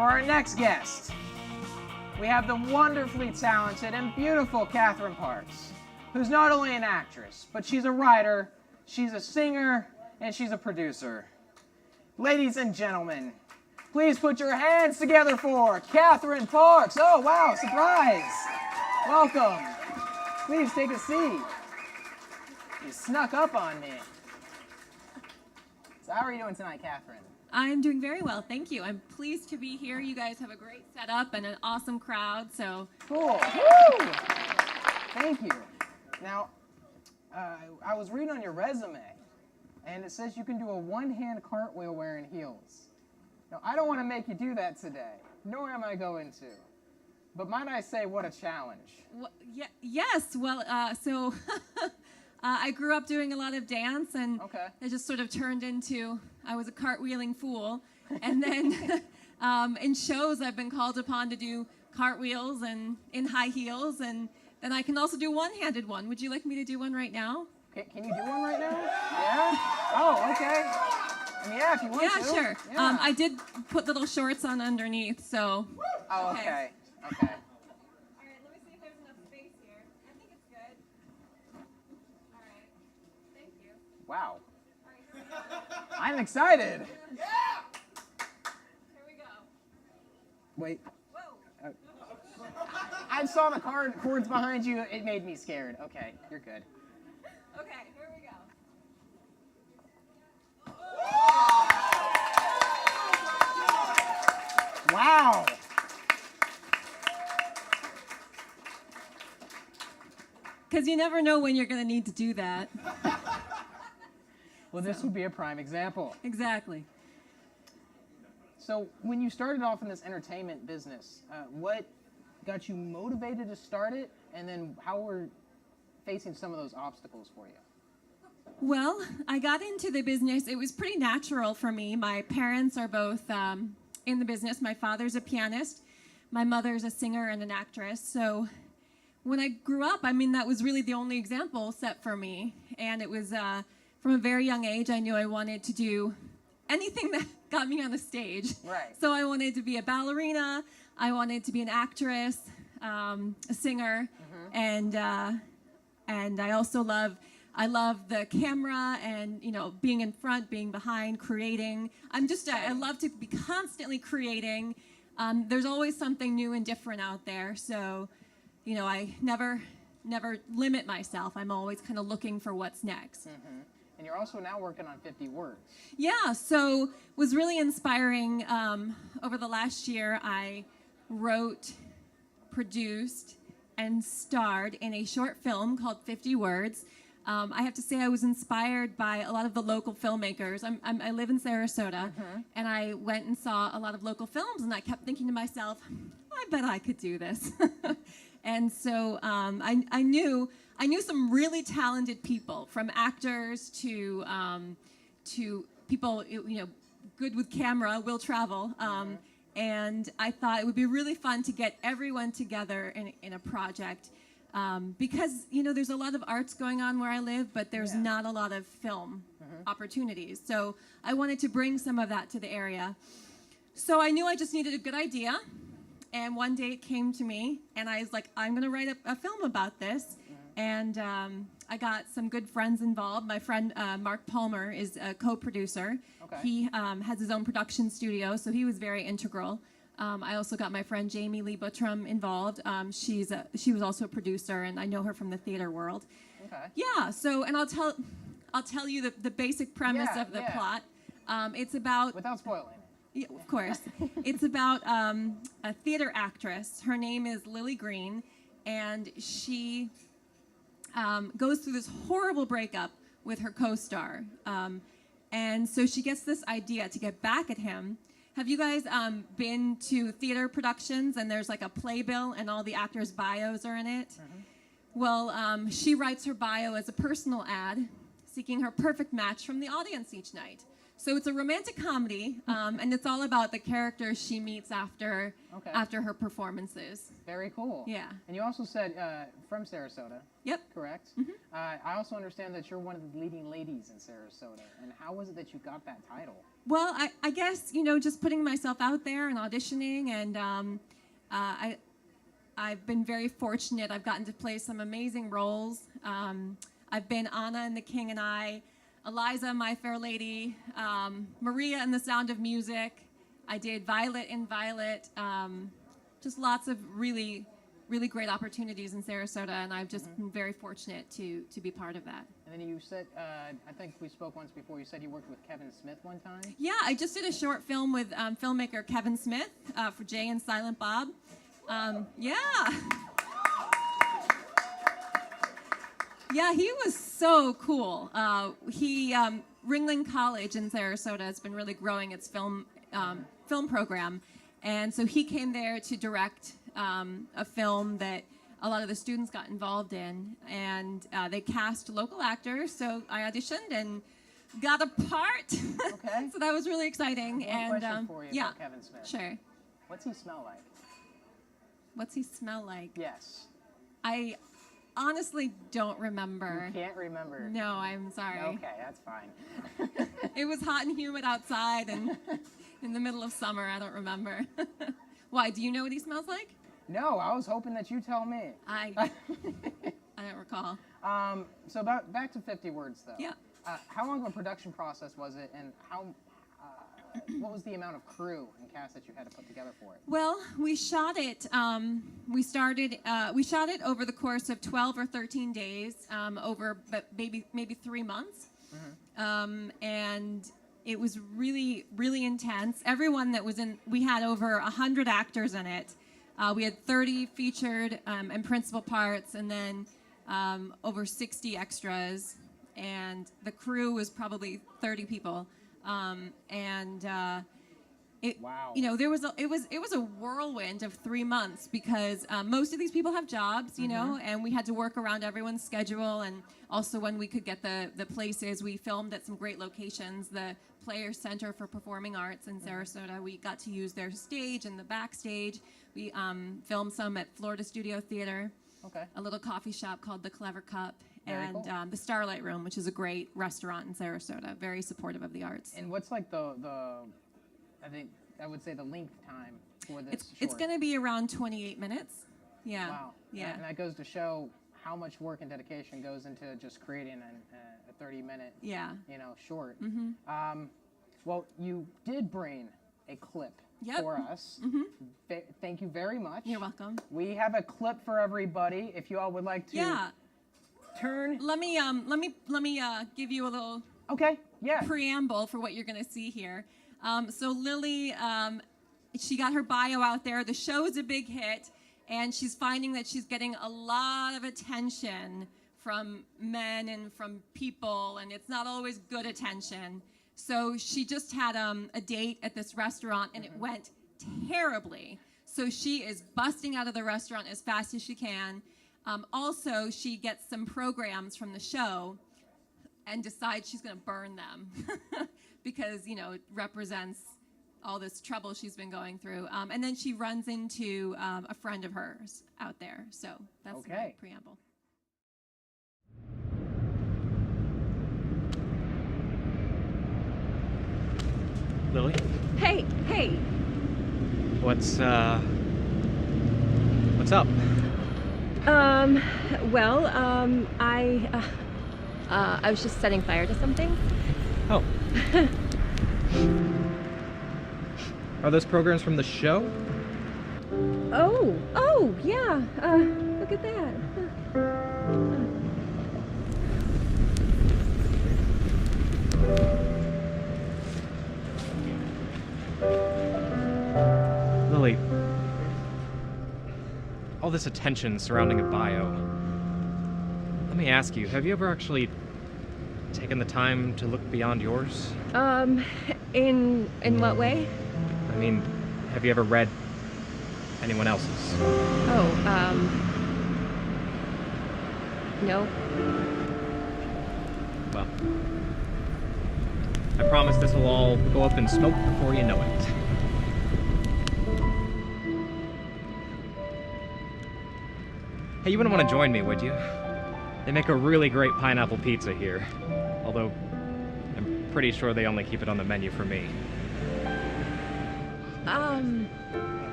For our next guest, we have the wonderfully talented and beautiful Kathryn Parks, who's not only an actress, but she's a writer, she's a singer, and she's a producer. Ladies and gentlemen, please put your hands together for Kathryn Parks. Oh, wow, surprise. Welcome. Please take a seat. You snuck up on me. So how are you doing tonight, Kathryn? I'm doing very well, thank you. I'm pleased to be here. You guys have a great setup and an awesome crowd, so. Cool. Woo! Thank you. Now, I was reading on your resume, and it says you can do a one-hand cartwheel wearing heels. Now, I don't want to make you do that today, nor am I going to. But might I say, what a challenge. Well, yes, well, so I grew up doing a lot of dance, and it just sort of turned into, I was a cartwheeling fool. And then in shows, I've been called upon to do cartwheels and in high heels, and then I can also do one-handed one. Would you like me to do one right now? Can you do one right now? Yeah? Oh, okay. I mean, yeah, if you want to. Yeah, sure. Yeah. I did put little shorts on underneath, so. Oh, okay. All right, let me see if there's enough space here. I think it's good. All right. Thank you. Wow. All right, here we go. I'm excited. Yeah! Here we go. Wait. Whoa. I saw the cords behind you. It made me scared. Okay, you're good. Okay, here we go. Wow. Because you never know when you're going to need to do that. Well, this would be a prime example. Exactly. So when you started off in this entertainment business, what got you motivated to start it? And then how were facing some of those obstacles for you? Well, I got into the business. It was pretty natural for me. My parents are both in the business. My father's a pianist. My mother's a singer and an actress. So when I grew up, I mean, that was really the only example set for me. And it was from a very young age, I knew I wanted to do anything that got me on the stage. Right. So I wanted to be a ballerina. I wanted to be an actress, a singer, and I also I love the camera and, you know, being in front, being behind, creating. I love to be constantly creating. There's always something new and different out there. So, you know, I never limit myself. I'm always kind of looking for what's next. And you're also now working on 50 Words. Yeah, so was really inspiring. Over the last year, I wrote, produced, and starred in a short film called 50 Words. I have to say I was inspired by a lot of the local filmmakers. I live in Sarasota, and I went and saw a lot of local films, and I kept thinking to myself, I bet I could do this. And so I knew some really talented people, from actors to people, you know, good with camera, will travel. And I thought it would be really fun to get everyone together in a project. Because, you know, there's a lot of arts going on where I live, but there's not a lot of film opportunities. So I wanted to bring some of that to the area. So I knew I just needed a good idea. And one day it came to me, and I was like, I'm going to write a film about this. And I got some good friends involved. My friend Mark Palmer is a co-producer. He has his own production studio, so he was very integral. I also got my friend Jamie Lee Buttram involved. She was also a producer, and I know her from the theater world. Yeah. So, and I'll tell you the basic premise of the plot. It's about, without spoiling. Yeah, of course. It's about a theater actress. Her name is Lily Green, and she goes through this horrible breakup with her co-star. And so she gets this idea to get back at him. Have you guys been to theater productions and there's like a playbill and all the actors' bios are in it? Well, she writes her bio as a personal ad, seeking her perfect match from the audience each night. So it's a romantic comedy, and it's all about the characters she meets after her performances. Very cool. Yeah. And you also said from Sarasota. Yep. Correct? I also understand that you're one of the leading ladies in Sarasota. And how was it that you got that title? Well, I guess, just putting myself out there and auditioning, and I've been very fortunate. I've gotten to play some amazing roles. I've been Anna in The King and I, Eliza, My Fair Lady, Maria in The Sound of Music. I did Violet in Violet. Just lots of really, really great opportunities in Sarasota, and I've just been very fortunate to be part of that. And then you said, I think we spoke once before, you said you worked with Kevin Smith one time? Yeah, I just did a short film with filmmaker Kevin Smith for Jay and Silent Bob. Yeah. Yeah, he was so cool. Ringling College in Sarasota has been really growing its film program, and so he came there to direct a film that a lot of the students got involved in, and they cast local actors. So I auditioned and got a part. Okay. So that was really exciting. One question for you about Kevin Smith. Sure. What's he smell like? What's he smell like? Yes. I honestly don't remember. You can't remember? No, I'm sorry. Okay, that's fine. It was hot and humid outside and in the middle of summer. I don't remember. Why? Do you know what he smells like? No, I was hoping that you tell me. I don't recall. So back to 50 Words, though. Yeah. How long of a production process was it, and what was the amount of crew and cast that you had to put together for it? Well, we shot it. We shot it over the course of 12 or 13 days, over maybe 3 months, and it was really, really intense. Everyone that was in, we had over 100 actors in it. We had 30 featured and principal parts, and then over 60 extras, and the crew was probably 30 people. Wow. It was a whirlwind of 3 months because most of these people have jobs, and we had to work around everyone's schedule, and also when we could get the places. We filmed at some great locations, the Players Center for Performing Arts in Sarasota. We got to use their stage and the backstage. We filmed some at Florida Studio Theater, a little coffee shop called The Clever Cup, and cool. The Starlight Room, which is a great restaurant in Sarasota, very supportive of the arts. And what's like I think I would say the length time for this It's going to be around 28 minutes. Yeah. Wow. Yeah. And that goes to show how much work and dedication goes into just creating a 30-minute, short. Well, you did bring a clip for us. Thank you very much. You're welcome. We have a clip for everybody. If you all would like to turn. Let me give you a little preamble for what you're going to see here. So Lily, she got her bio out there. The show is a big hit, and she's finding that she's getting a lot of attention from men and from people, and it's not always good attention. So she just had a date at this restaurant, and it went terribly. So she is busting out of the restaurant as fast as she can. Also, she gets some programs from the show and decides she's going to burn them because, it represents all this trouble she's been going through. And then she runs into a friend of hers out there. So that's my preamble. Lily? Hey. What's up? I was just setting fire to something. Oh. Are those programs from the show? Oh, yeah. Look at that. Lily, all this attention surrounding a bio. Let me ask you, have you ever actually taken the time to look beyond yours? In what way? I mean, have you ever read anyone else's? No. Well, I promise this will all go up in smoke before you know it. Hey, you wouldn't want to join me, would you? They make a really great pineapple pizza here. Although, I'm pretty sure they only keep it on the menu for me.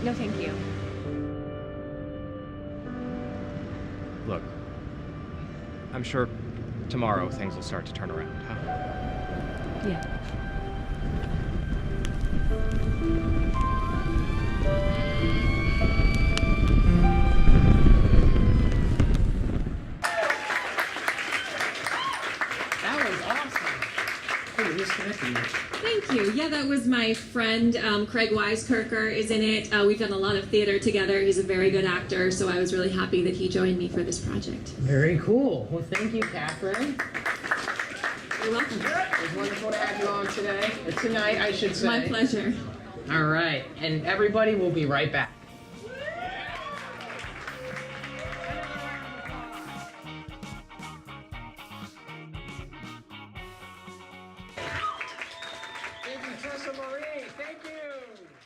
No, thank you. Look, I'm sure tomorrow things will start to turn around, huh? Yeah. That was awesome. Who is connecting you? Thank you. Yeah, that was my friend Craig Weiskirker is in it. We've done a lot of theater together. He's a very good actor, so I was really happy that he joined me for this project. Very cool. Well, thank you, Kathryn. You're welcome. It was wonderful to have you on today. Or tonight, I should say. My pleasure. All right, and everybody will be right back. Thank you, Tessa Marie. Thank you.